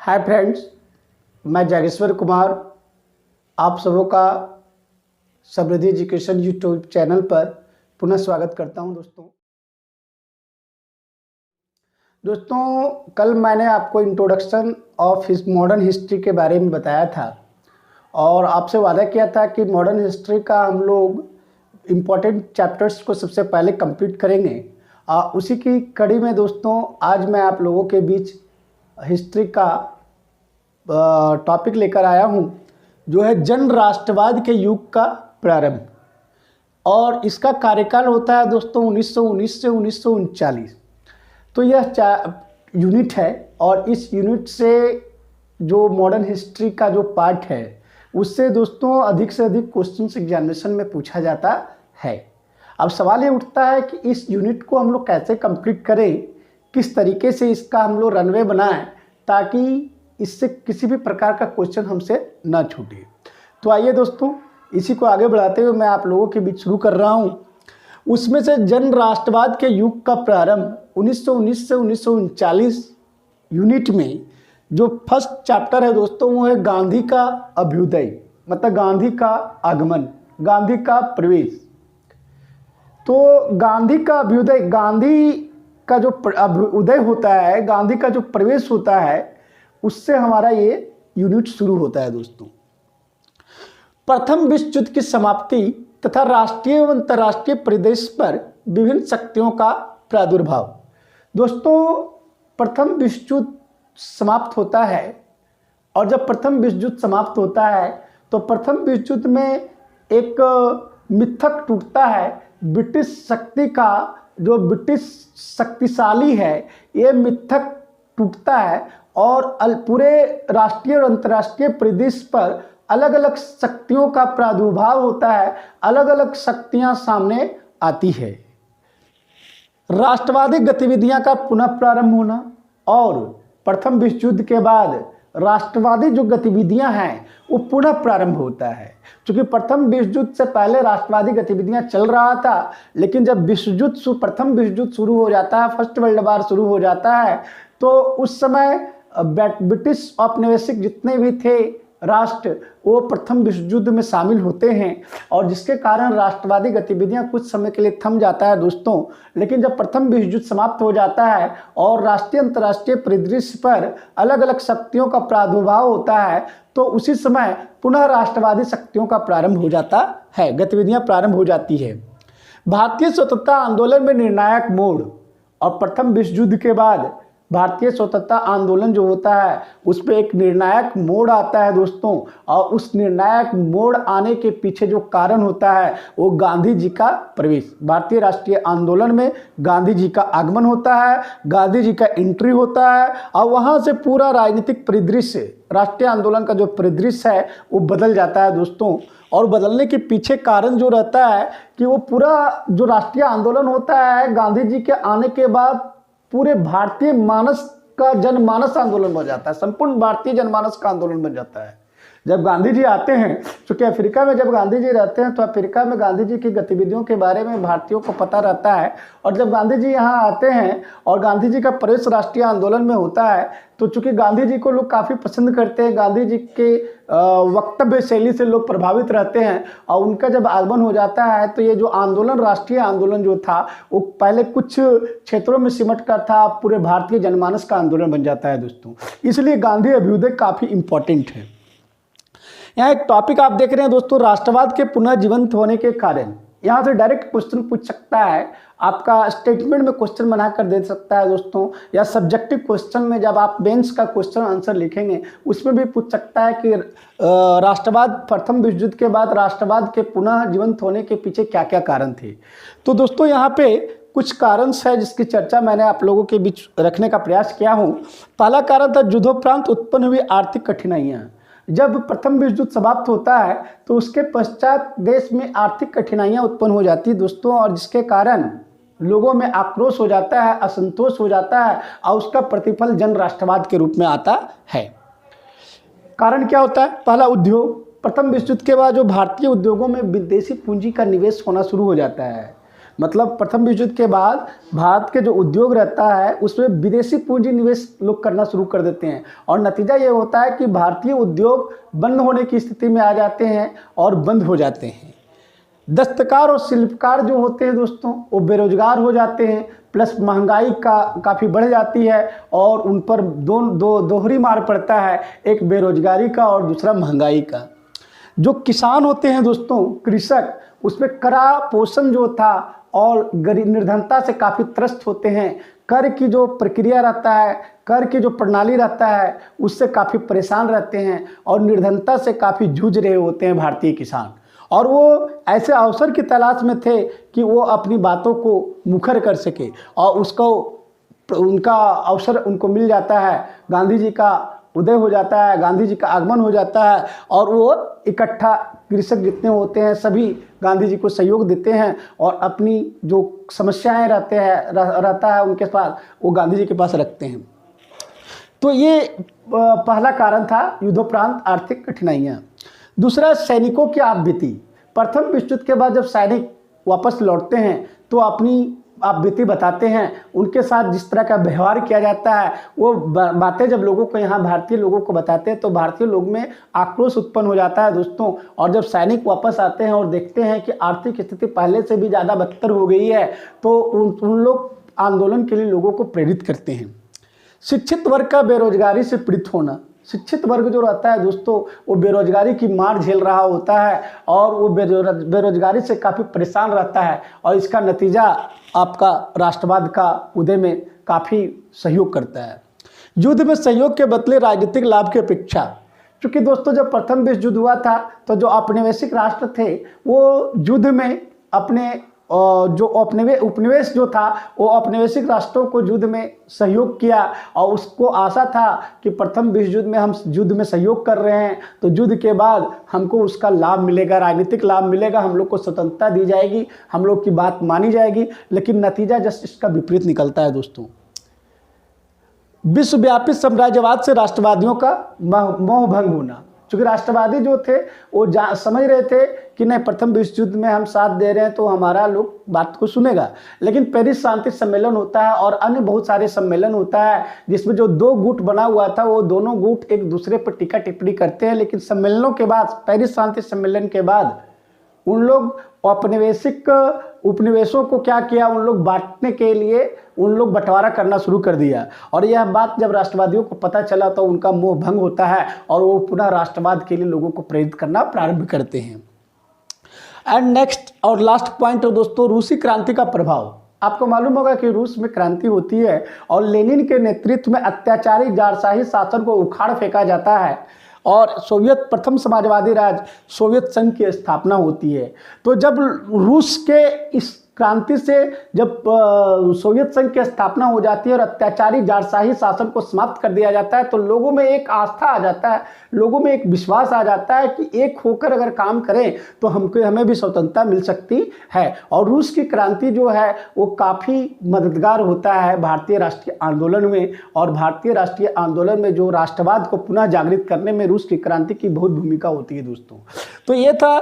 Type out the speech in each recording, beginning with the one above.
Hi friends, मैं जागेश्वर कुमार आप सबों का समृद्धि एजुकेशन यूट्यूब चैनल पर पुनः स्वागत करता हूं। दोस्तों कल मैंने आपको इंट्रोडक्शन ऑफ मॉडर्न हिस्ट्री के बारे में बताया था और आपसे वादा किया था कि मॉडर्न हिस्ट्री का हम लोग इम्पोर्टेंट चैप्टर्स को सबसे पहले कंप्लीट करेंगे। उसी की कड़ी में दोस्तों आज मैं आप लोगों के बीच हिस्ट्री का टॉपिक लेकर आया हूं, जो है जन राष्ट्रवाद के युग का प्रारंभ। और इसका कार्यकाल होता है दोस्तों 1919 से 1939। तो यह यूनिट है और इस यूनिट से जो मॉडर्न हिस्ट्री का जो पार्ट है उससे दोस्तों अधिक से अधिक क्वेश्चन एग्जामिनेशन में पूछा जाता है। अब सवाल ये उठता है कि इस यूनिट को हम लोग कैसे कंप्लीट करें, किस तरीके से इसका हम लोग रनवे बनाएं ताकि इससे किसी भी प्रकार का क्वेश्चन हमसे ना छूटे। तो आइए दोस्तों इसी को आगे बढ़ाते हुए मैं आप लोगों के बीच शुरू कर रहा हूं। उसमें से जन राष्ट्रवाद के युग का प्रारंभ 1919 से 1939 यूनिट में जो फर्स्ट चैप्टर है दोस्तों वो है गांधी का अभ्युदय, मतलब गांधी का आगमन, गांधी का प्रवेश। तो गांधी का अभ्युदय, गांधी का जो उदय होता है, गांधी का जो प्रवेश होता है, उससे हमारा ये यूनिट शुरू होता है दोस्तों। प्रथम विश्व युद्ध की समाप्ति तथा राष्ट्रीय एवं अंतर्राष्ट्रीय परिदृश्य पर विभिन्न शक्तियों का प्रादुर्भाव। दोस्तों प्रथम विश्व युद्ध समाप्त होता है और जब प्रथम विश्व युद्ध समाप्त होता है तो प्रथम विश्व युद्ध में एक मिथक टूटता है। ब्रिटिश शक्ति का जो ब्रिटिश शक्तिशाली है ये मिथक टूटता है और पूरे राष्ट्रीय और अंतर्राष्ट्रीय परिदृश्य पर अलग अलग शक्तियों का प्रादुर्भाव होता है, अलग अलग शक्तियां सामने आती है। राष्ट्रवादी गतिविधियां का पुनः प्रारंभ होना और प्रथम विश्व युद्ध के बाद राष्ट्रवादी जो गतिविधियां हैं वो पुनः प्रारंभ होता है। क्योंकि प्रथम विश्व युद्ध से पहले राष्ट्रवादी गतिविधियां चल रहा था, लेकिन जब प्रथम विश्व युद्ध शुरू हो जाता है, फर्स्ट वर्ल्ड वॉर शुरू हो जाता है, तो उस समय ब्रिटिश औपनिवेशिक जितने भी थे राष्ट्र वो प्रथम विश्व युद्ध में शामिल होते हैं और जिसके कारण राष्ट्रवादी गतिविधियां कुछ समय के लिए थम जाता है दोस्तों। लेकिन जब प्रथम विश्व युद्ध समाप्त हो जाता है और राष्ट्रीय अंतर्राष्ट्रीय परिदृश्य पर अलग अलग शक्तियों का प्रादुर्भाव होता है तो उसी समय पुनः राष्ट्रवादी शक्तियों का प्रारंभ हो जाता है, गतिविधियां प्रारंभ हो जाती है। भारतीय स्वतंत्रता आंदोलन में निर्णायक मोड़ और प्रथम विश्व युद्ध के बाद भारतीय स्वतंत्रता आंदोलन जो होता है उस पर एक निर्णायक मोड़ आता है दोस्तों। और उस निर्णायक मोड़ आने के पीछे जो कारण होता है वो गांधी जी का प्रवेश। भारतीय राष्ट्रीय आंदोलन में गांधी जी का आगमन होता है, गांधी जी का एंट्री होता है और वहाँ से पूरा राजनीतिक परिदृश्य, राष्ट्रीय आंदोलन का जो परिदृश्य है वो बदल जाता है दोस्तों। और बदलने के पीछे कारण जो रहता है कि वो पूरा जो राष्ट्रीय आंदोलन होता है गांधी जी के आने के बाद पूरे भारतीय मानस का जनमानस आंदोलन बन जाता है, संपूर्ण भारतीय जनमानस का आंदोलन बन जाता है। जब गांधी जी आते हैं, क्योंकि अफ्रीका में जब गांधी जी रहते हैं तो अफ्रीका में गांधी जी की गतिविधियों के बारे में भारतीयों को पता रहता है। और जब गांधी जी यहाँ आते हैं और गांधी जी का प्रवेश राष्ट्रीय आंदोलन में होता है तो चूंकि गांधी जी को लोग काफ़ी पसंद करते हैं, गांधी जी के वक्तव्य शैली से लोग प्रभावित रहते हैं और उनका जब आगमन हो जाता है तो ये जो आंदोलन, राष्ट्रीय आंदोलन जो था वो पहले कुछ क्षेत्रों में सिमट कर था, पूरे भारतीय जनमानस का आंदोलन बन जाता है दोस्तों। इसलिए गांधी अभ्युदय काफ़ी इंपॉर्टेंट है। यहाँ एक टॉपिक आप देख रहे हैं दोस्तों, राष्ट्रवाद के पुनः जीवंत होने के कारण। यहाँ से डायरेक्ट क्वेश्चन पूछ सकता है, आपका स्टेटमेंट में क्वेश्चन बना कर दे सकता है दोस्तों, या सब्जेक्टिव क्वेश्चन में जब आप बेंच का क्वेश्चन आंसर लिखेंगे उसमें भी पूछ सकता है कि राष्ट्रवाद, प्रथम विश्व युद्ध के बाद राष्ट्रवाद के पुनः जीवंत होने के पीछे क्या क्या कारण थे। तो दोस्तों यहाँ पे कुछ कारण है जिसकी चर्चा मैंने आप लोगों के बीच रखने का प्रयास किया हूँ। पहला कारण था युद्धोपरांत उत्पन्न हुई आर्थिक कठिनाइयाँ। जब प्रथम विश्व युद्ध समाप्त होता है तो उसके पश्चात देश में आर्थिक कठिनाइयां उत्पन्न हो जाती है दोस्तों, और जिसके कारण लोगों में आक्रोश हो जाता है, असंतोष हो जाता है और उसका प्रतिफल जन राष्ट्रवाद के रूप में आता है। कारण क्या होता है? पहला, उद्योग। प्रथम विश्व युद्ध के बाद जो भारतीय उद्योगों में विदेशी पूंजी का निवेश होना शुरू हो जाता है। मतलब प्रथम विश्व युद्ध के बाद भारत के जो उद्योग रहता है उसमें विदेशी पूंजी निवेश लोग करना शुरू कर देते हैं और नतीजा ये होता है कि भारतीय उद्योग बंद होने की स्थिति में आ जाते हैं और बंद हो जाते हैं। दस्तकार और शिल्पकार जो होते हैं दोस्तों वो बेरोजगार हो जाते हैं, प्लस महंगाई काफ़ी बढ़ जाती है और उन पर दोहरी मार पड़ता है, एक बेरोजगारी का और दूसरा महंगाई का। जो किसान होते हैं दोस्तों, कृषक, उसमें कड़ा पोषण जो था और गरीब निर्धनता से काफ़ी त्रस्त होते हैं। कर की जो प्रक्रिया रहता है, कर की जो प्रणाली रहता है उससे काफ़ी परेशान रहते हैं और निर्धनता से काफ़ी जूझ रहे होते हैं भारतीय किसान। और वो ऐसे अवसर की तलाश में थे कि वो अपनी बातों को मुखर कर सके और उसको उनका अवसर उनको मिल जाता है। गांधी जी का उदय हो जाता है, गांधी जी का आगमन हो जाता है और वो इकट्ठा कृषक जितने होते हैं सभी गांधी जी को सहयोग देते हैं और अपनी जो समस्याएं रहता है उनके पास वो गांधी जी के पास रखते हैं। तो ये पहला कारण था युद्धोपरांत आर्थिक कठिनाइयाँ। दूसरा, सैनिकों की आप बीती। प्रथम विश्व युद्ध के बाद जब सैनिक वापस लौटते हैं तो अपनी आप बीती बताते हैं, उनके साथ जिस तरह का व्यवहार किया जाता है वो बातें जब लोगों को, यहाँ भारतीय लोगों को बताते हैं तो भारतीय लोग में आक्रोश उत्पन्न हो जाता है दोस्तों। और जब सैनिक वापस आते हैं और देखते हैं कि आर्थिक स्थिति पहले से भी ज़्यादा बदतर हो गई है तो उन लोग आंदोलन के लिए लोगों को प्रेरित करते हैं। शिक्षित वर्ग का बेरोजगारी से पीड़ित होना। शिक्षित वर्ग जो रहता है दोस्तों वो बेरोजगारी की मार झेल रहा होता है और वो बेरोजगारी से काफ़ी परेशान रहता है और इसका नतीजा आपका राष्ट्रवाद का उदय में काफ़ी सहयोग करता है। युद्ध में सहयोग के बदले राजनीतिक लाभ की अपेक्षा। क्योंकि दोस्तों जब प्रथम विश्व युद्ध हुआ था तो जो औपनिवेशिक राष्ट्र थे वो युद्ध में अपने जो उपनिवेश जो था वो औपनिवेशिक राष्ट्रों को युद्ध में सहयोग किया और उसको आशा था कि प्रथम विश्व युद्ध में हम युद्ध में सहयोग कर रहे हैं तो युद्ध के बाद हमको उसका लाभ मिलेगा, राजनीतिक लाभ मिलेगा, हम लोग को स्वतंत्रता दी जाएगी, हम लोग की बात मानी जाएगी। लेकिन नतीजा जस्ट इसका विपरीत निकलता है दोस्तों। विश्वव्यापी साम्राज्यवाद से राष्ट्रवादियों का मोह भंग होना। क्योंकि राष्ट्रवादी जो थे वो समझ रहे थे कि नहीं, प्रथम विश्व युद्ध में हम साथ दे रहे हैं तो हमारा लोग बात को सुनेगा। लेकिन पेरिस शांति सम्मेलन होता है और अन्य बहुत सारे सम्मेलन होता है जिसमें जो दो गुट बना हुआ था वो दोनों गुट एक दूसरे पर टीका टिप्पणी करते हैं। लेकिन सम्मेलनों के बाद, पेरिस शांति सम्मेलन के बाद उन लोग औपनिवेशिक उपनिवेशों को क्या किया, उन लोग बांटने के लिए उन लोग बंटवारा करना शुरू कर दिया। और यह बात जब राष्ट्रवादियों को पता चला तो उनका मोह भंग होता है और वो पुनः राष्ट्रवाद के लिए लोगों को प्रेरित करना प्रारंभ करते हैं। एंड नेक्स्ट और लास्ट पॉइंट है दोस्तों, रूसी क्रांति का प्रभाव। आपको मालूम होगा कि रूस में क्रांति होती है और लेनिन के नेतृत्व में अत्याचारी जारशाही शासन को उखाड़ फेंका जाता है और प्रथम समाजवादी राज्य सोवियत संघ की स्थापना होती है। तो जब रूस के इस क्रांति से जब सोवियत संघ की स्थापना हो जाती है और अत्याचारी जारशाही शासन को समाप्त कर दिया जाता है तो लोगों में एक आस्था आ जाता है, लोगों में एक विश्वास आ जाता है कि एक होकर अगर काम करें तो हमें भी स्वतंत्रता मिल सकती है। और रूस की क्रांति जो है वो काफ़ी मददगार होता है भारतीय राष्ट्रीय आंदोलन में। और भारतीय राष्ट्रीय आंदोलन में जो राष्ट्रवाद को पुनः जागृत करने में रूस की क्रांति की बहुत भूमिका होती है दोस्तों। तो ये था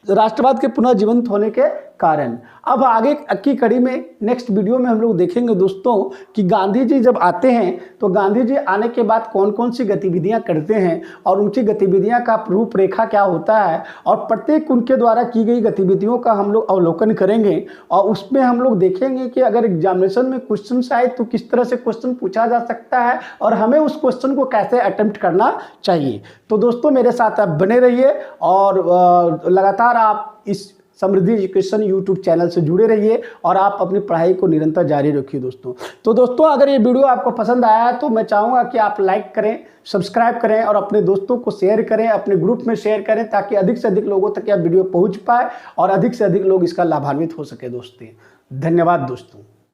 राष्ट्रवाद के पुनः जीवंत होने के कारण। अब आगे की कड़ी में नेक्स्ट वीडियो में हम लोग देखेंगे दोस्तों कि गांधी जी जब आते हैं तो गांधी जी आने के बाद कौन कौन सी गतिविधियां करते हैं और उनकी गतिविधियां का रूपरेखा क्या होता है और प्रत्येक उनके द्वारा की गई गतिविधियों का हम लोग अवलोकन करेंगे। और उसमें हम लोग देखेंगे कि अगर एग्जामिनेशन में क्वेश्चन आए तो किस तरह से क्वेश्चन पूछा जा सकता है और हमें उस क्वेश्चन को कैसे अटेम्प्ट करना चाहिए। तो दोस्तों मेरे साथ आप बने रहिए और लगातार आप इस समृद्धि एजुकेशन यूट्यूब चैनल से जुड़े रहिए और आप अपनी पढ़ाई को निरंतर जारी रखिए दोस्तों। तो दोस्तों अगर ये वीडियो आपको पसंद आया है तो मैं चाहूँगा कि आप लाइक करें, सब्सक्राइब करें और अपने दोस्तों को शेयर करें, अपने ग्रुप में शेयर करें ताकि अधिक से अधिक लोगों तक यह वीडियो पहुँच पाए और अधिक से अधिक लोग इसका लाभान्वित हो सके दोस्तों। धन्यवाद दोस्तों।